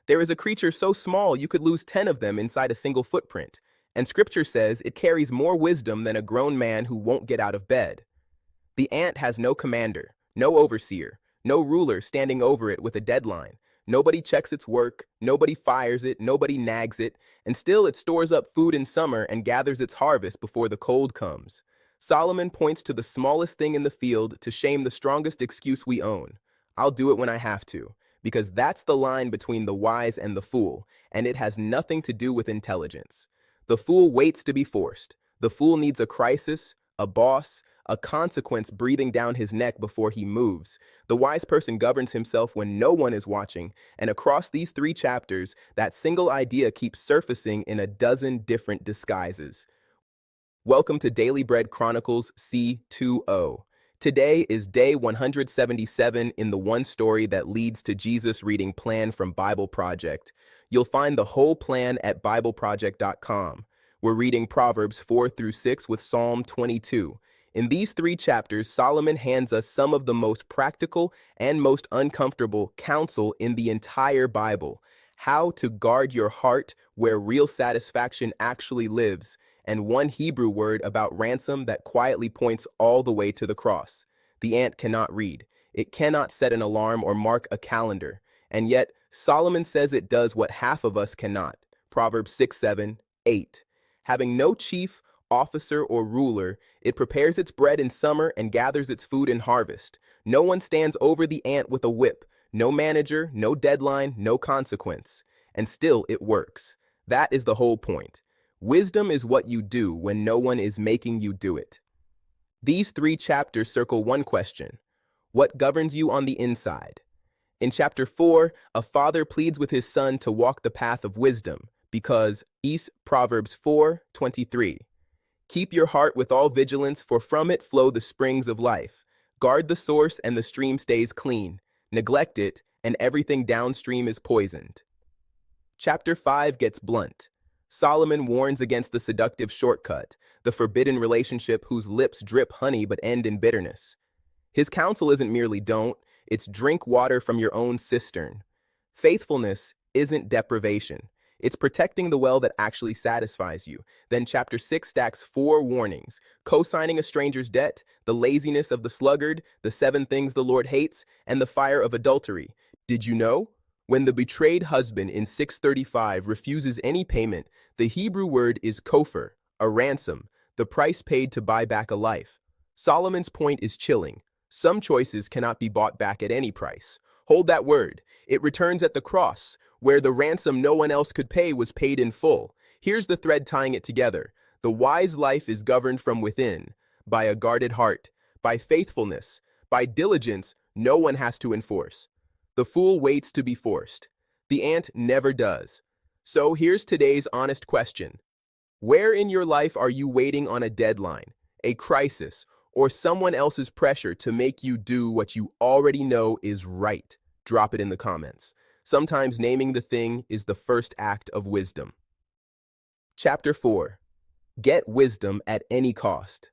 There is a creature so small you could lose 10 of them inside a single footprint, and scripture says it carries more wisdom than a grown man who won't get out of bed. The ant has no commander, no overseer, no ruler standing over it with a deadline. Nobody checks its work, nobody fires it, nobody nags it, and still it stores up food in summer and gathers its harvest before the cold comes. Solomon points to the smallest thing in the field to shame the strongest excuse we own. I'll do it when I have to, because that's the line between the wise and the fool, and it has nothing to do with intelligence. The fool waits to be forced. The fool needs a crisis, a boss, a consequence breathing down his neck before he moves. The wise person governs himself when no one is watching, and across these 3 chapters, that single idea keeps surfacing in a dozen different disguises. Welcome to Daily Bread Chronicles C20. Today is day 177 in the one story that leads to Jesus reading plan from Bible Project. You'll find the whole plan at BibleProject.com. We're reading Proverbs 4 through 6 with Psalm 22. In these 3 chapters, Solomon hands us some of the most practical and most uncomfortable counsel in the entire Bible. How to guard your heart where real satisfaction actually lives, and one Hebrew word about ransom that quietly points all the way to the cross. The ant cannot read. It cannot set an alarm or mark a calendar. And yet, Solomon says it does what half of us cannot. Proverbs 6, 7, 8. Having no chief, officer, or ruler, it prepares its bread in summer and gathers its food in harvest. No one stands over the ant with a whip. No manager, no deadline, no consequence. And still it works. That is the whole point. Wisdom is what you do when no one is making you do it. These 3 chapters circle one question: what governs you on the inside? In chapter 4, a father pleads with his son to walk the path of wisdom because Proverbs 4:23. Keep your heart with all vigilance, for from it flow the springs of life. Guard the source and the stream stays clean. Neglect it, and everything downstream is poisoned. Chapter 5 gets blunt. Solomon warns against the seductive shortcut, the forbidden relationship whose lips drip honey but end in bitterness. His counsel isn't merely don't, it's drink water from your own cistern. Faithfulness isn't deprivation. It's protecting the well that actually satisfies you. Then chapter 6 stacks 4 warnings: co-signing a stranger's debt, the laziness of the sluggard, the 7 things the Lord hates, and the fire of adultery. Did you know? When the betrayed husband in 635 refuses any payment, the Hebrew word is kopher, a ransom, the price paid to buy back a life. Solomon's point is chilling. Some choices cannot be bought back at any price. Hold that word. It returns at the cross, where the ransom no one else could pay was paid in full. Here's the thread tying it together. The wise life is governed from within, by a guarded heart, by faithfulness, by diligence no one has to enforce. The fool waits to be forced. The ant never does. So here's today's honest question. Where in your life are you waiting on a deadline, a crisis, or someone else's pressure to make you do what you already know is right? Drop it in the comments. Sometimes naming the thing is the first act of wisdom. Chapter 4. Get wisdom at any cost.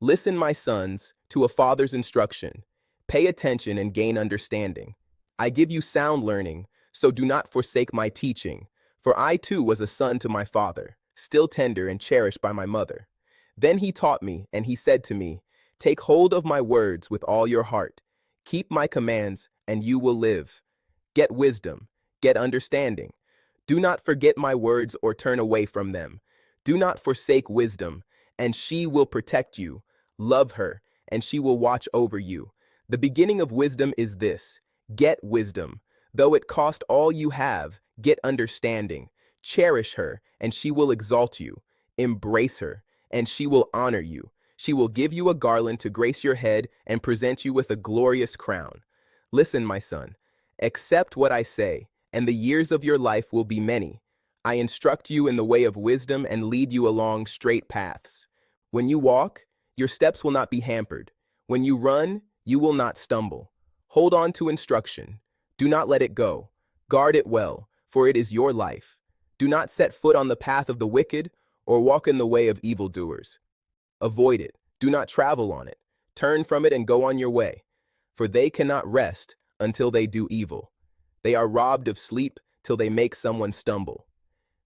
Listen, my sons, to a father's instruction. Pay attention and gain understanding. I give you sound learning, so do not forsake my teaching. For I too was a son to my father, still tender and cherished by my mother. Then he taught me, and he said to me, take hold of my words with all your heart. Keep my commands, and you will live. Get wisdom, get understanding. Do not forget my words or turn away from them. Do not forsake wisdom, and she will protect you. Love her, and she will watch over you. The beginning of wisdom is this: get wisdom. Though it cost all you have, get understanding. Cherish her, and she will exalt you. Embrace her, and she will honor you. She will give you a garland to grace your head and present you with a glorious crown. Listen, my son, accept what I say, and the years of your life will be many. I instruct you in the way of wisdom and lead you along straight paths. When you walk, your steps will not be hampered. When you run, you will not stumble. Hold on to instruction. Do not let it go. Guard it well, for it is your life. Do not set foot on the path of the wicked or walk in the way of evildoers. Avoid it. Do not travel on it. Turn from it and go on your way, for they cannot rest until they do evil. They are robbed of sleep, till they make someone stumble.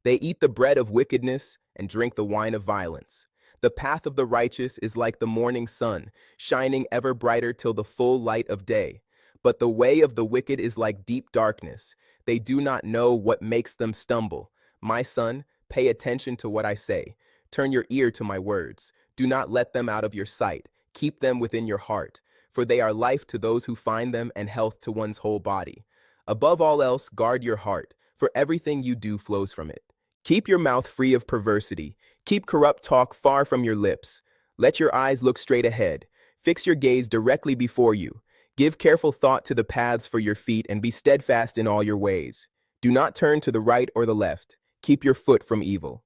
They eat the bread of wickedness and drink the wine of violence. The path of the righteous is like the morning sun, shining ever brighter till the full light of day. But the way of the wicked is like deep darkness. They do not know what makes them stumble. My son, pay attention to what I say. Turn your ear to my words. Do not let them out of your sight. Keep them within your heart, for they are life to those who find them and health to one's whole body. Above all else, guard your heart, for everything you do flows from it. Keep your mouth free of perversity. Keep corrupt talk far from your lips. Let your eyes look straight ahead. Fix your gaze directly before you. Give careful thought to the paths for your feet and be steadfast in all your ways. Do not turn to the right or the left. Keep your foot from evil.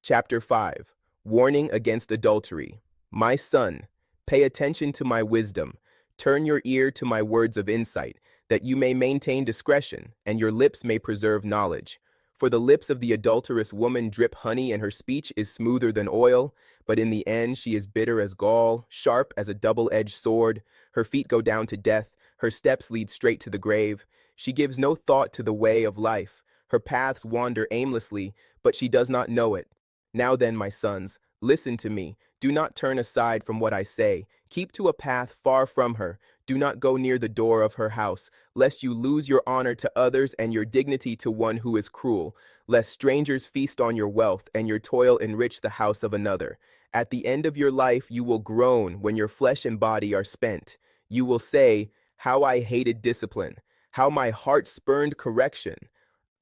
Chapter 5. Warning against adultery. My son, pay attention to my wisdom. Turn your ear to my words of insight, that you may maintain discretion, and your lips may preserve knowledge. For the lips of the adulterous woman drip honey, and her speech is smoother than oil, but in the end she is bitter as gall, sharp as a double-edged sword. Her feet go down to death, her steps lead straight to the grave. She gives no thought to the way of life. Her paths wander aimlessly, but she does not know it. Now then, my sons, listen to me. Do not turn aside from what I say. Keep to a path far from her. Do not go near the door of her house, lest you lose your honor to others and your dignity to one who is cruel, lest strangers feast on your wealth and your toil enrich the house of another. At the end of your life you will groan when your flesh and body are spent. You will say, "How I hated discipline, how my heart spurned correction.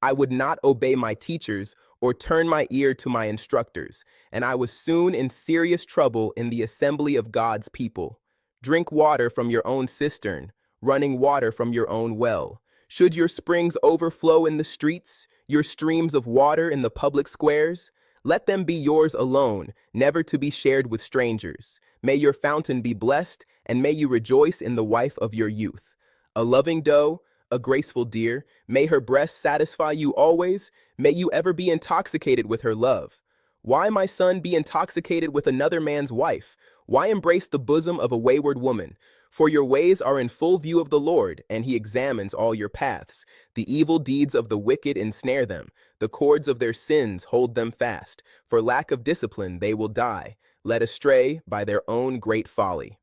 I would not obey my teachers or turn my ear to my instructors, and I was soon in serious trouble in the assembly of God's people. Drink water from your own cistern, running water from your own well. Should your springs overflow in the streets, your streams of water in the public squares? Let them be yours alone, never to be shared with strangers. May your fountain be blessed, and may you rejoice in the wife of your youth. A loving doe, a graceful deer, may her breast satisfy you always. May you ever be intoxicated with her love. Why, my son, be intoxicated with another man's wife? Why embrace the bosom of a wayward woman? For your ways are in full view of the Lord, and he examines all your paths. The evil deeds of the wicked ensnare them. The cords of their sins hold them fast. For lack of discipline they will die, led astray by their own great folly.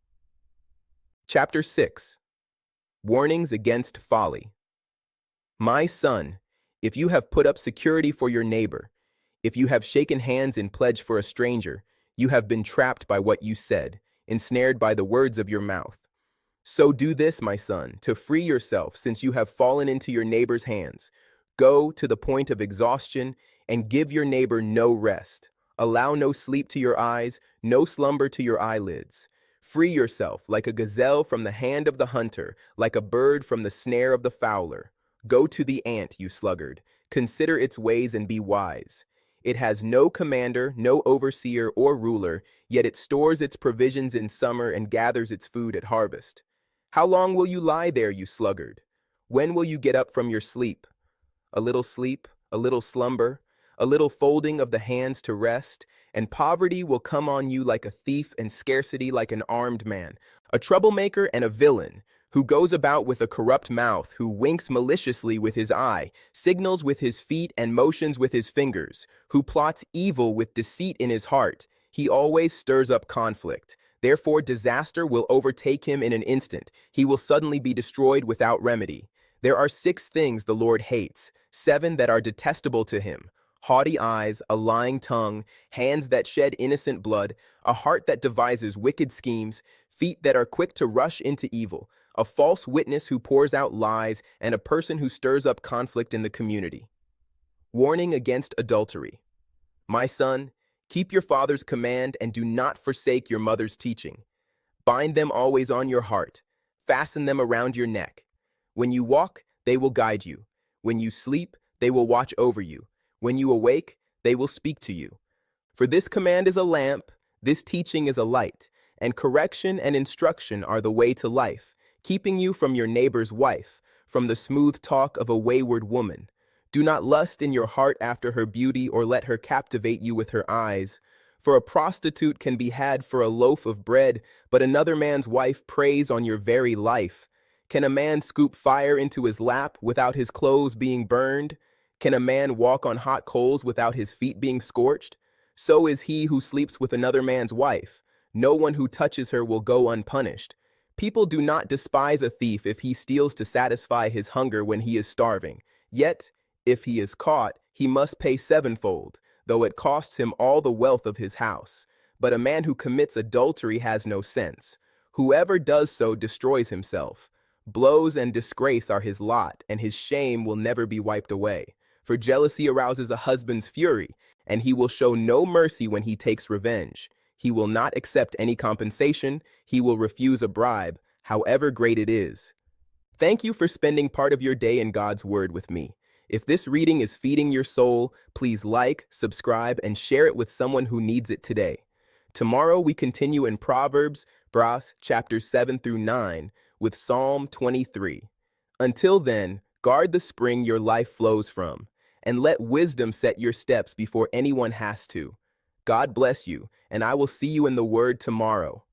Chapter 6. Warnings against folly. My son, if you have put up security for your neighbor, if you have shaken hands in pledge for a stranger, you have been trapped by what you said, ensnared by the words of your mouth. So do this, my son, to free yourself, since you have fallen into your neighbor's hands. Go to the point of exhaustion and give your neighbor no rest. Allow no sleep to your eyes, no slumber to your eyelids. Free yourself like a gazelle from the hand of the hunter, like a bird from the snare of the fowler. Go to the ant, you sluggard. Consider its ways and be wise. It has no commander, no overseer or ruler, yet it stores its provisions in summer and gathers its food at harvest. How long will you lie there, you sluggard? When will you get up from your sleep? A little sleep, a little slumber, a little folding of the hands to rest, and poverty will come on you like a thief and scarcity like an armed man, a troublemaker and a villain, who goes about with a corrupt mouth, who winks maliciously with his eye, signals with his feet and motions with his fingers, who plots evil with deceit in his heart. He always stirs up conflict. Therefore disaster will overtake him in an instant. He will suddenly be destroyed without remedy. There are 6 things the Lord hates, 7 that are detestable to him: haughty eyes, a lying tongue, hands that shed innocent blood, a heart that devises wicked schemes, feet that are quick to rush into evil, a false witness who pours out lies, and a person who stirs up conflict in the community. Warning against adultery. My son, keep your father's command and do not forsake your mother's teaching. Bind them always on your heart. Fasten them around your neck. When you walk, they will guide you. When you sleep, they will watch over you. When you awake, they will speak to you. For this command is a lamp, this teaching is a light, and correction and instruction are the way to life, keeping you from your neighbor's wife, from the smooth talk of a wayward woman. Do not lust in your heart after her beauty or let her captivate you with her eyes. For a prostitute can be had for a loaf of bread, but another man's wife preys on your very life. Can a man scoop fire into his lap without his clothes being burned? Can a man walk on hot coals without his feet being scorched? So is he who sleeps with another man's wife. No one who touches her will go unpunished. People do not despise a thief if he steals to satisfy his hunger when he is starving. Yet, if he is caught, he must pay sevenfold, though it costs him all the wealth of his house. But a man who commits adultery has no sense. Whoever does so destroys himself. Blows and disgrace are his lot, and his shame will never be wiped away. For jealousy arouses a husband's fury, and he will show no mercy when he takes revenge. He will not accept any compensation. He will refuse a bribe, however great it is. Thank you for spending part of your day in God's Word with me. If this reading is feeding your soul, please like, subscribe, and share it with someone who needs it today. Tomorrow we continue in Proverbs, chapters 7 through 9, with Psalm 23. Until then, guard the spring your life flows from, and let wisdom set your steps before anyone has to. God bless you, and I will see you in the Word tomorrow.